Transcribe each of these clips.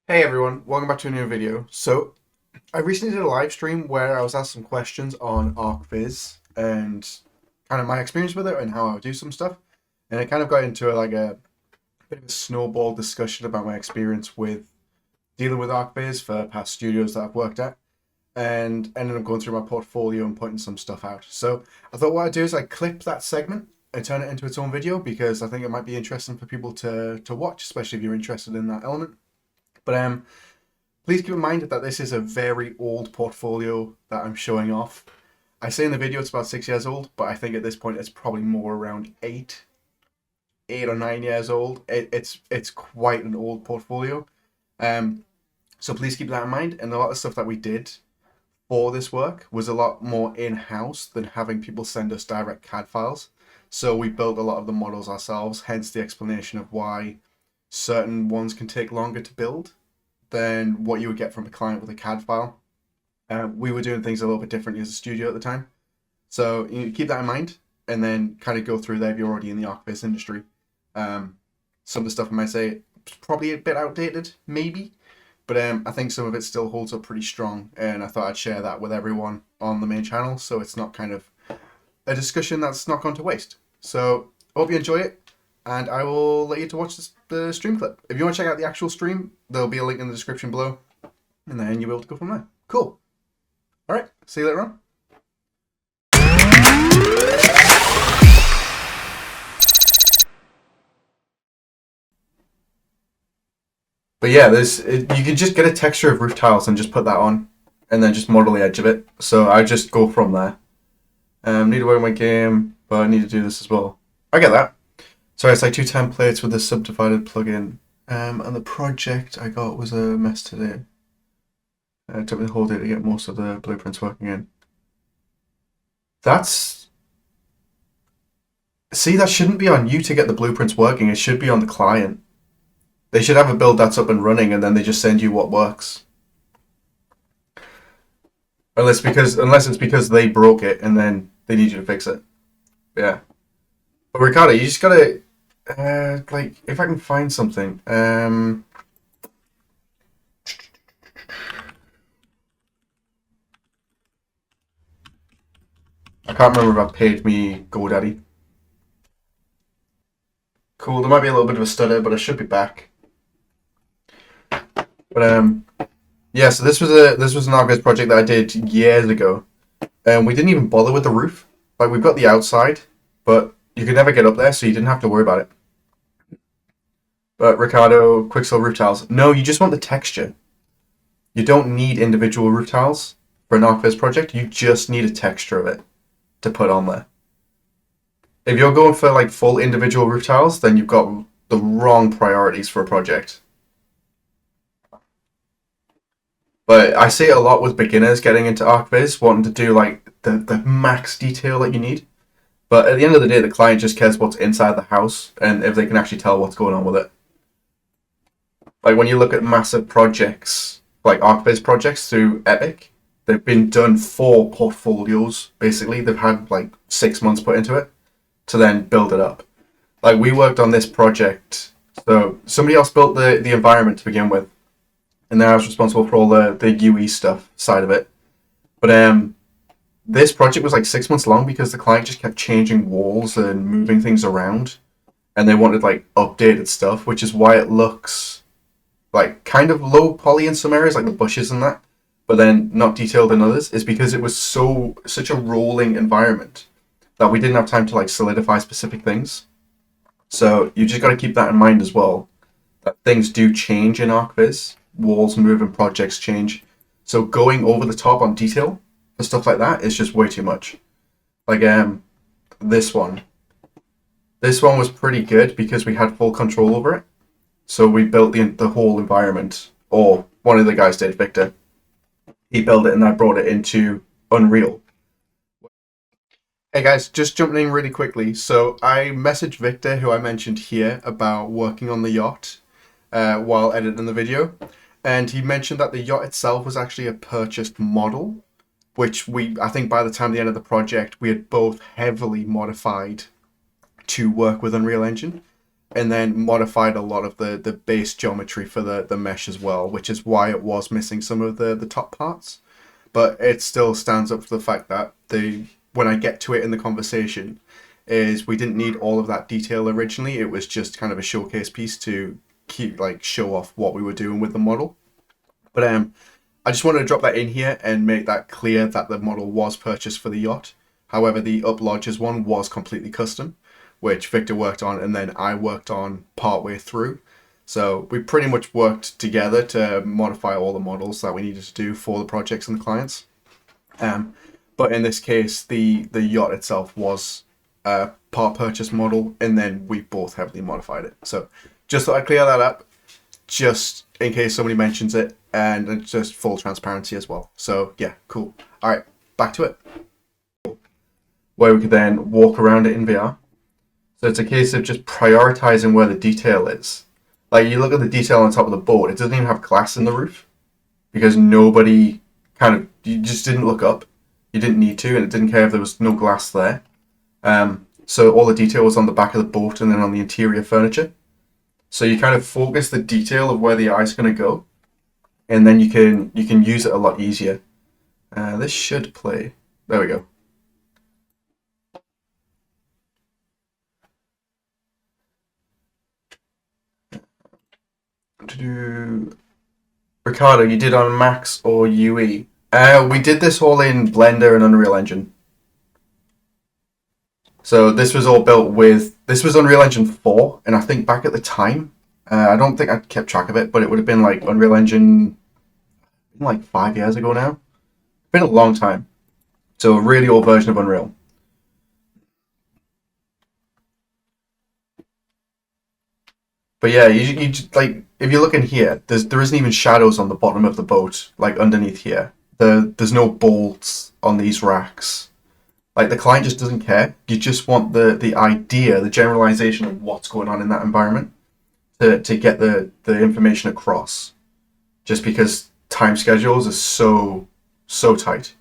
Hey everyone, welcome back to a new video. So, I recently did a live stream where I was asked some questions on Arch-Viz and kind of my experience with it and how I would do some stuff. And it kind of got into a bit of a snowball discussion about my experience with dealing with Arch-Viz for past studios that I've worked at and ended up going through my portfolio and putting some stuff out. So, I thought what I'd do is I'd clip that segment and turn it into its own video because I think it might be interesting for people to watch, especially if you're interested in that element. But please keep in mind that this is a very old portfolio that I'm showing off. I say in the video it's about 6 years old, but I think at this point it's probably more around 8 or 9 years old. It's quite an old portfolio. Um, so please keep that in mind. And a lot of stuff that we did for this work was a lot more in-house than having people send us direct CAD files. So we built a lot of the models ourselves, hence the explanation of why certain ones can take longer to build than what you would get from a client with a CAD file. We were doing things a little bit differently as a studio at the time. So you keep that in mind and then kind of go through there if you're already in the Arch-Viz industry. Some of the stuff I might say is probably a bit outdated, maybe, but I think some of it still holds up pretty strong. And I thought I'd share that with everyone on the main channel so it's not kind of a discussion that's not gone to waste. So I hope you enjoy it. And I will let you to watch the stream clip. If you want to check out the actual stream, there'll be a link in the description below, and then you'll be able to go from there. Cool. All right. See you later on. But yeah, you can just get a texture of roof tiles and just put that on, and then just model the edge of it. So I just go from there. Need to work on my game, but I need to do this as well. I get that. So it's like 2 templates with a subdivided plugin. And the project I got was a mess today. It took me the whole day to get most of the blueprints working in. See, that shouldn't be on you to get the blueprints working. It should be on the client. They should have a build that's up and running and then they just send you what works. Unless it's because they broke it and then they need you to fix it. Yeah. But Ricardo, you just gotta, like, if I can find something, I can't remember if I paid me GoDaddy. Cool, there might be a little bit of a stutter, but I should be back. But yeah, so this was an Archviz project that I did years ago, and we didn't even bother with the roof. Like, we've got the outside, but you could never get up there, so you didn't have to worry about it. But Ricardo, Quicksilver roof tiles. No, you just want the texture. You don't need individual roof tiles for an Archviz project. You just need a texture of it to put on there. If you're going for like full individual roof tiles, then you've got the wrong priorities for a project. But I see it a lot with beginners getting into Archviz, wanting to do like the max detail that you need. But at the end of the day, the client just cares what's inside the house and if they can actually tell what's going on with it. Like when you look at massive projects, like Archviz projects through Epic, they've been done for portfolios, basically. They've had like 6 months put into it to then build it up. Like we worked on this project, so somebody else built the environment to begin with, and then I was responsible for all the UE stuff side of it. But this project was like 6 months long because the client just kept changing walls and moving things around, and they wanted like updated stuff, which is why it looks like kind of low poly in some areas, like the bushes and that, but then not detailed in others, is because it was such a rolling environment that we didn't have time to like solidify specific things. So you just got to keep that in mind as well, that things do change in Archviz. Walls move and projects change. So going over the top on detail for stuff like that is just way too much. Like this one. This one was pretty good because we had full control over it. So we built the whole environment, or one of the guys did, Victor. He built it and I brought it into Unreal. Hey guys, just jumping in really quickly. So I messaged Victor, who I mentioned here, about working on the yacht while editing the video. And he mentioned that the yacht itself was actually a purchased model, which I think by the time the end of the project, we had both heavily modified to work with Unreal Engine. and then modified a lot of the base geometry for the mesh as well, which is why it was missing some of the top parts. But it still stands up for the fact that when I get to it in the conversation, is we didn't need all of that detail originally. It was just kind of a showcase piece to show off what we were doing with the model. But I just wanted to drop that in here and make that clear that the model was purchased for the yacht. However, the Up Lodges one was completely custom, which Victor worked on and then I worked on partway through. So we pretty much worked together to modify all the models that we needed to do for the projects and the clients. But in this case, the yacht itself was a part purchase model, and then we both heavily modified it. So just thought I'd clear that up, just in case somebody mentions it, and just full transparency as well. So yeah, cool. All right, back to it. Where we could then walk around it in VR. So it's a case of just prioritizing where the detail is. Like, you look at the detail on top of the boat, it doesn't even have glass in the roof because you just didn't look up. You didn't need to, and it didn't care if there was no glass there. So all the detail was on the back of the boat and then on the interior furniture. So you kind of focus the detail of where the eye's going to go, and then you can use it a lot easier. This should play. There we go. Ricardo, you did on Max or UE? We did this all in Blender and Unreal Engine. So this was all built with, this was Unreal Engine 4, and I think back at the time, I don't think I kept track of it, but it would have been like Unreal Engine like 5 years ago now. It's been a long time. So a really old version of Unreal. But yeah, you just, like, if you look in here, there isn't even shadows on the bottom of the boat, like underneath here. There's no bolts on these racks. Like, the client just doesn't care. You just want the idea, the generalization of what's going on in that environment to get the information across. Just because time schedules are so tight.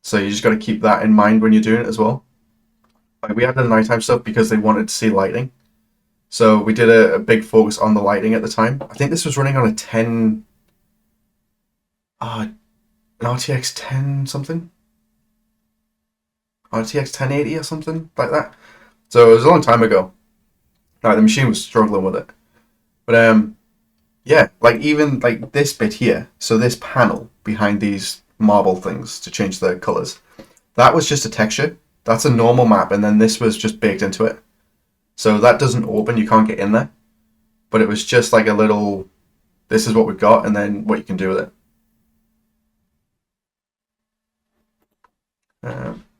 So you just got to keep that in mind when you're doing it as well. Like, we had the nighttime stuff because they wanted to see lighting. So we did a big focus on the lighting at the time. I think this was running on a an RTX 10 something? RTX 1080 or something like that. So it was a long time ago. Like, the machine was struggling with it. But yeah, like, even like this bit here, so this panel behind these marble things to change the colors, that was just a texture. That's a normal map, and then this was just baked into it. So that doesn't open, you can't get in there. But it was just like a little, this is what we've got, and then what you can do with it.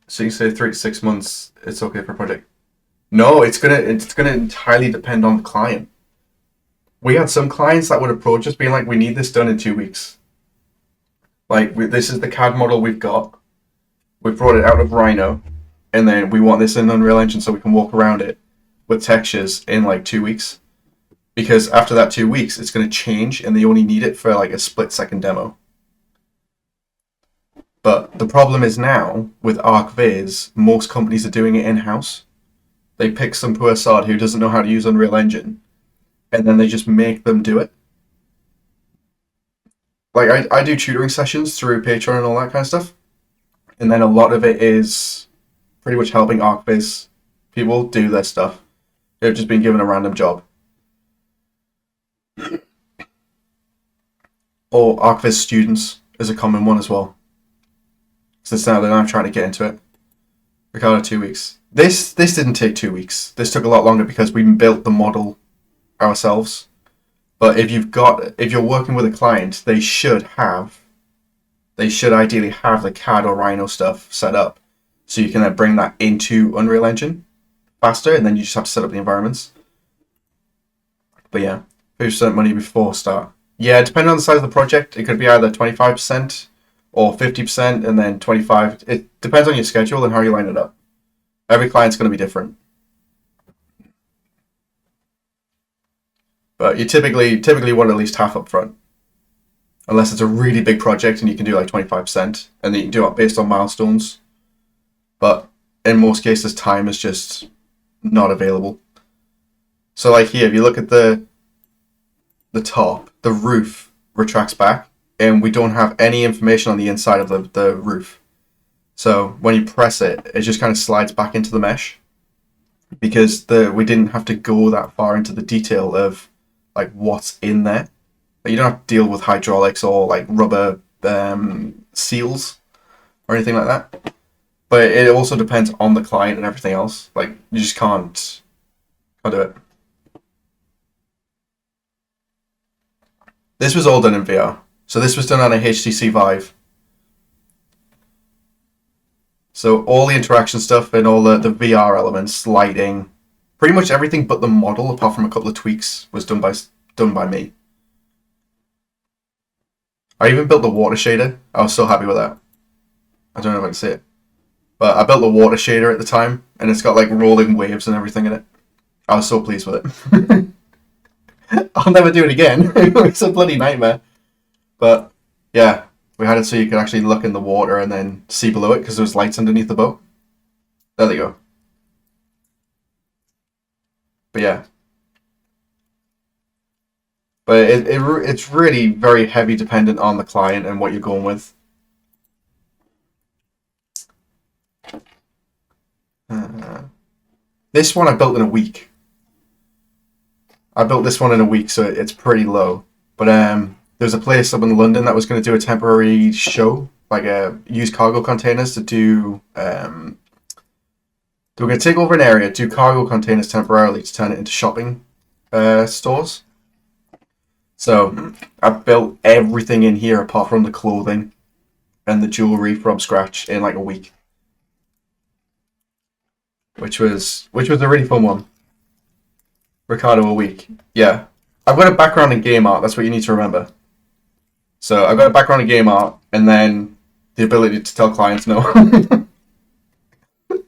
So you say 3 to 6 months, it's okay for a project. No, it's gonna entirely depend on the client. We had some clients that would approach us being like, we need this done in 2 weeks. Like, this is the CAD model we've got. We've brought it out of Rhino, and then we want this in Unreal Engine so we can walk around it with textures in like 2 weeks. Because after that 2 weeks, it's going to change, and they only need it for like a split-second demo. But the problem is now, with Arch-Viz, most companies are doing it in-house. They pick some poor sod who doesn't know how to use Unreal Engine, and then they just make them do it. Like, I do tutoring sessions through Patreon and all that kind of stuff, and then a lot of it is pretty much helping Arch-Viz people do their stuff. They've just been given a random job. Or Arch-Viz students is a common one as well. So now they're now trying to get into it. Ricardo, 2 weeks. This didn't take 2 weeks. This took a lot longer because we built the model ourselves. But if you're working with a client, they should ideally have the CAD or Rhino stuff set up, so you can then bring that into Unreal Engine faster, and then you just have to set up the environments. But yeah, 50% money before start. Yeah, depending on the size of the project, it could be either 25% or 50%, and then 25%. It depends on your schedule and how you line it up. Every client's going to be different. But you typically want at least half up front. Unless it's a really big project and you can do like 25%, and then you can do it based on milestones. But in most cases, time is just not available. So like here, if you look at the top, the roof retracts back, and we don't have any information on the inside of the roof. So when you press it, it just kind of slides back into the mesh, because we didn't have to go that far into the detail of like what's in there. Like, you don't have to deal with hydraulics or like rubber seals or anything like that. But it also depends on the client and everything else. Like, you just can't do it. This was all done in VR. So this was done on a HTC Vive. So all the interaction stuff and all the VR elements, lighting, pretty much everything but the model, apart from a couple of tweaks, was done by me. I even built the water shader. I was so happy with that. I don't know if I can see it. But I built the water shader at the time, and it's got like rolling waves and everything in it. I was so pleased with it. I'll never do it again. It's a bloody nightmare. But yeah, we had it so you could actually look in the water and then see below it, because there was lights underneath the boat. There they go. But yeah. But it's really very heavy dependent on the client and what you're going with. This one I built in a week. I built this one in a week, so it's pretty low. But there's a place up in London that was going to do a temporary show, like use cargo containers to do. They were going to take over an area, do cargo containers temporarily to turn it into shopping stores. So I built everything in here apart from the clothing and the jewelry from scratch in like a week, which was a really fun one. Ricardo, a week. Yeah. I've got a background in game art, that's what you need to remember. So I've got a background in game art, and then the ability to tell clients no.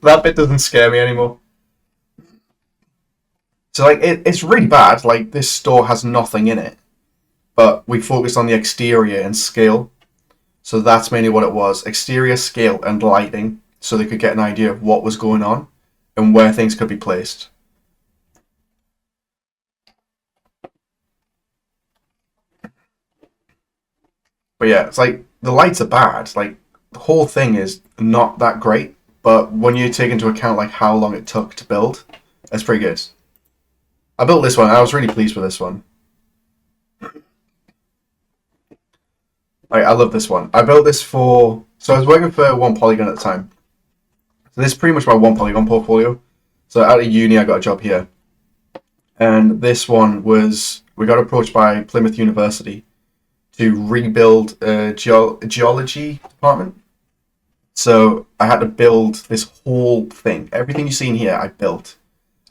That bit doesn't scare me anymore. So like it's really bad. Like, this store has nothing in it, but we focused on the exterior and scale. So that's mainly what it was: exterior, scale, and lighting, so they could get an idea of what was going on and where things could be placed. But yeah, it's like the lights are bad. Like, the whole thing is not that great. But when you take into account like how long it took to build, it's pretty good. I built this one. I was really pleased with this one. I love this one. I built this so I was working for One Polygon at the time. So this is pretty much my One Polygon portfolio. So out of uni, I got a job here. And this one we got approached by Plymouth University to rebuild a geology department. So I had to build this whole thing. Everything you see in here, I built,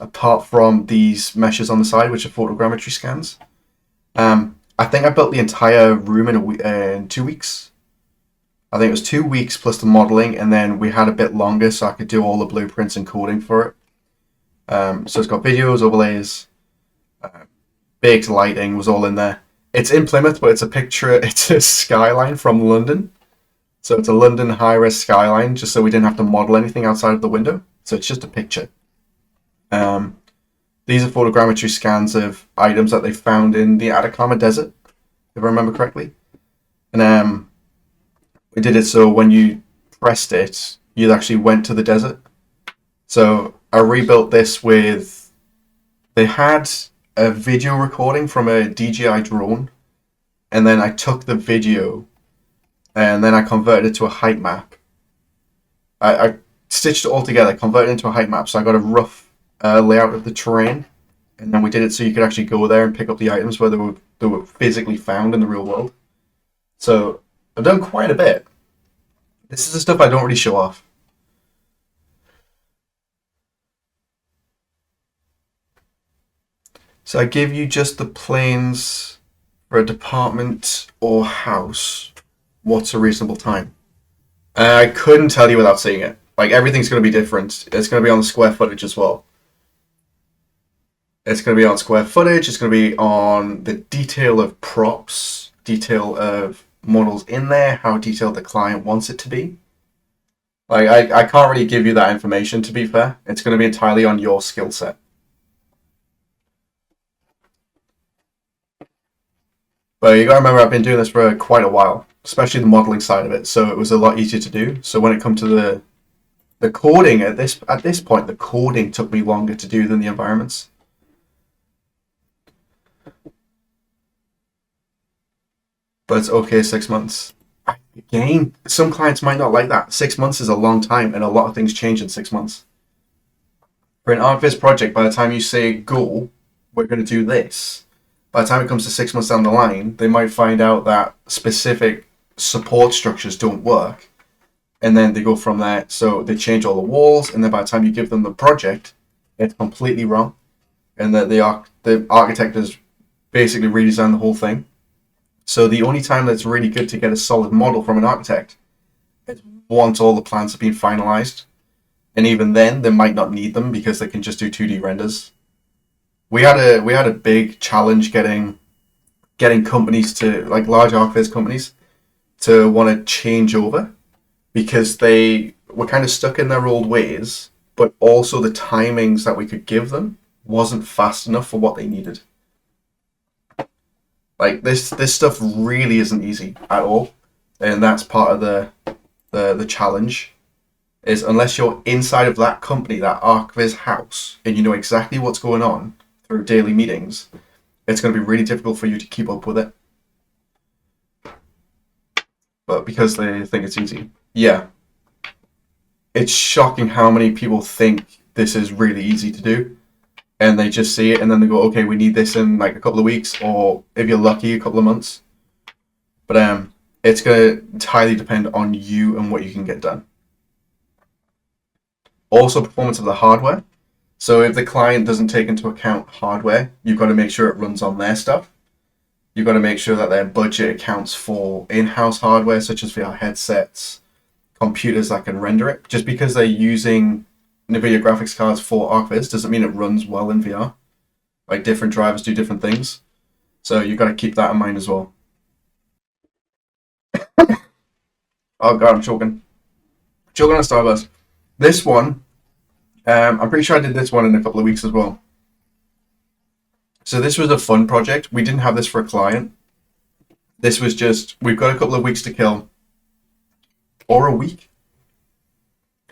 apart from these meshes on the side, which are photogrammetry scans. I think I built the entire room in 2 weeks. I think it was 2 weeks plus the modeling, and then we had a bit longer so I could do all the blueprints and coding for it. So it's got videos, overlays, baked lighting was all in there. It's in Plymouth, but it's a skyline from London. So it's a London high-res skyline, just so we didn't have to model anything outside of the window. So it's just a picture. These are photogrammetry scans of items that they found in the Atacama Desert, if I remember correctly. And we did it so when you pressed it, you actually went to the desert. So I rebuilt this with... They had a video recording from a DJI drone, and then I took the video and then I converted it to a height map. I stitched it all together, converted it into a height map, so I got a rough layout of the terrain, and then we did it so you could actually go there and pick up the items where they were physically found in the real world. So I've done quite a bit. This is the stuff I don't really show off. So I give you just the planes for a department or house. What's a reasonable time? I couldn't tell you without seeing it. Like, everything's going to be different. It's going to be on the square footage as well. It's going to be on square footage. It's going to be on the detail of props, detail of models in there, how detailed the client wants it to be. Like, I can't really give you that information, to be fair. It's going to be entirely on your skill set. But you gotta remember, I've been doing this for quite a while, especially the modeling side of it. So it was a lot easier to do. So when it comes to the coding at this point, the coding took me longer to do than the environments. But it's okay, 6 months. Again, some clients might not like that. 6 months is a long time, and a lot of things change in 6 months. For an Arch-Viz project, by the time you say go, we're going to do this. By the time it comes to 6 months down the line, they might find out that specific support structures don't work, and then they go from there. So they change all the walls, and then by the time you give them the project, it's completely wrong, and that the architect has basically redesigned the whole thing. So the only time that's really good to get a solid model from an architect is once all the plans have been finalized. And even then, they might not need them because they can just do 2D renders. We had a big challenge getting companies to, like large Arch-Viz companies, to want to change over because they were kind of stuck in their old ways, but also the timings that we could give them wasn't fast enough for what they needed. Like this stuff really isn't easy at all, and that's part of the challenge. Is unless you're inside of that company, that Arch-Viz house, and you know exactly what's going on through daily meetings, it's going to be really difficult for you to keep up with it. But because they think it's easy, yeah, it's shocking how many people think this is really easy to do. And they just see it, and then they go, okay, we need this in like a couple of weeks, or if you're lucky, a couple of months. But it's going to entirely depend on you and what you can get done. Also, performance of the hardware. So if the client doesn't take into account hardware, you've got to make sure it runs on their stuff. You've got to make sure that their budget accounts for in-house hardware, such as VR headsets, computers that can render it. Just because they're using NVIDIA graphics cards for Arch-Viz doesn't mean it runs well in VR. Like different drivers do different things. So you've got to keep that in mind as well. Oh god, I'm choking. Choking on Starburst. This one, I'm pretty sure I did this one in a couple of weeks as well. So this was a fun project. We didn't have this for a client. This was just, we've got a couple of weeks to kill. Or a week.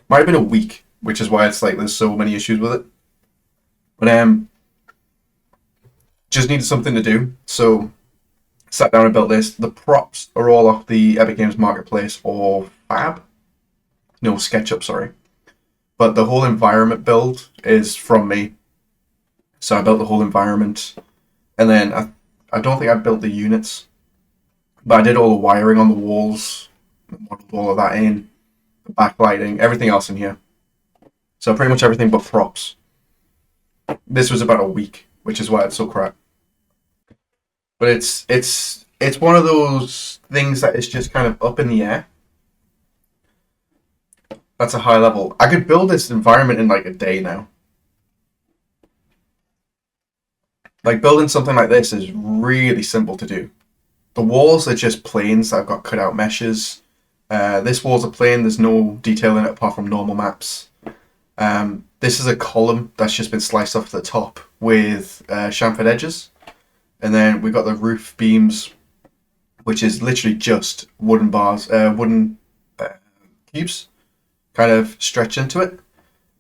Might have been a week, which is why it's like there's so many issues with it. But just needed something to do. So sat down and built this. The props are all off the Epic Games Marketplace or Fab. No, SketchUp, sorry. But the whole environment build is from me. So I built the whole environment. And then I don't think I built the units. But I did all the wiring on the walls. Modeled all of that in. The backlighting, everything else in here. So pretty much everything but props. This was about a week, which is why it's so crap. But it's one of those things that is just kind of up in the air. That's a high level. I could build this environment in like a day now. Like building something like this is really simple to do. The walls are just planes that I've got cut out meshes. This wall's a plane, there's no detail in it apart from normal maps. This is a column that's just been sliced off the top with chamfered edges. And then we've got the roof beams, which is literally just wooden bars, wooden cubes, kind of stretch into it.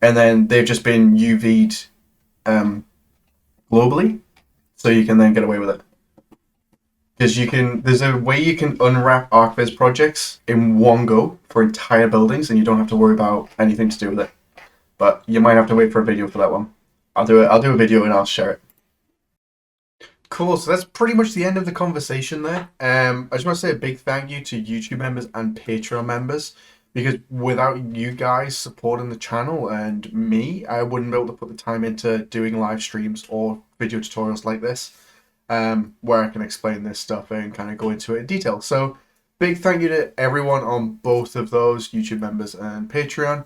And then they've just been UV'd globally, so you can then get away with it. Because there's a way you can unwrap Arch-Viz projects in one go for entire buildings, and you don't have to worry about anything to do with it. But you might have to wait for a video for that one. I'll do a video and I'll share it. Cool, so that's pretty much the end of the conversation there. I just want to say a big thank you to YouTube members and Patreon members, because without you guys supporting the channel and me, I wouldn't be able to put the time into doing live streams or video tutorials like this, where I can explain this stuff and kind of go into it in detail. So big thank you to everyone on both of those, YouTube members and Patreon,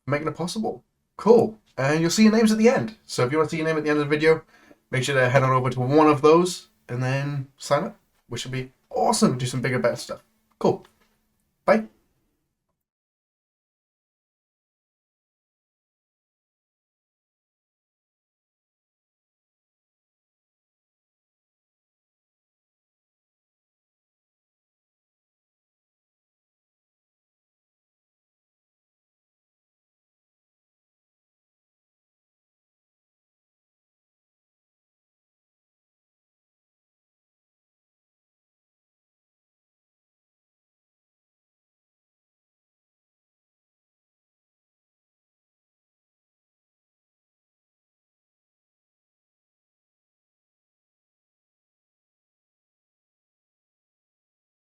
making it possible. Cool. And you'll see your names at the end. So if you want to see your name at the end of the video, make sure to head on over to one of those and then sign up, which would be awesome. Do some bigger, better stuff. Cool. Bye.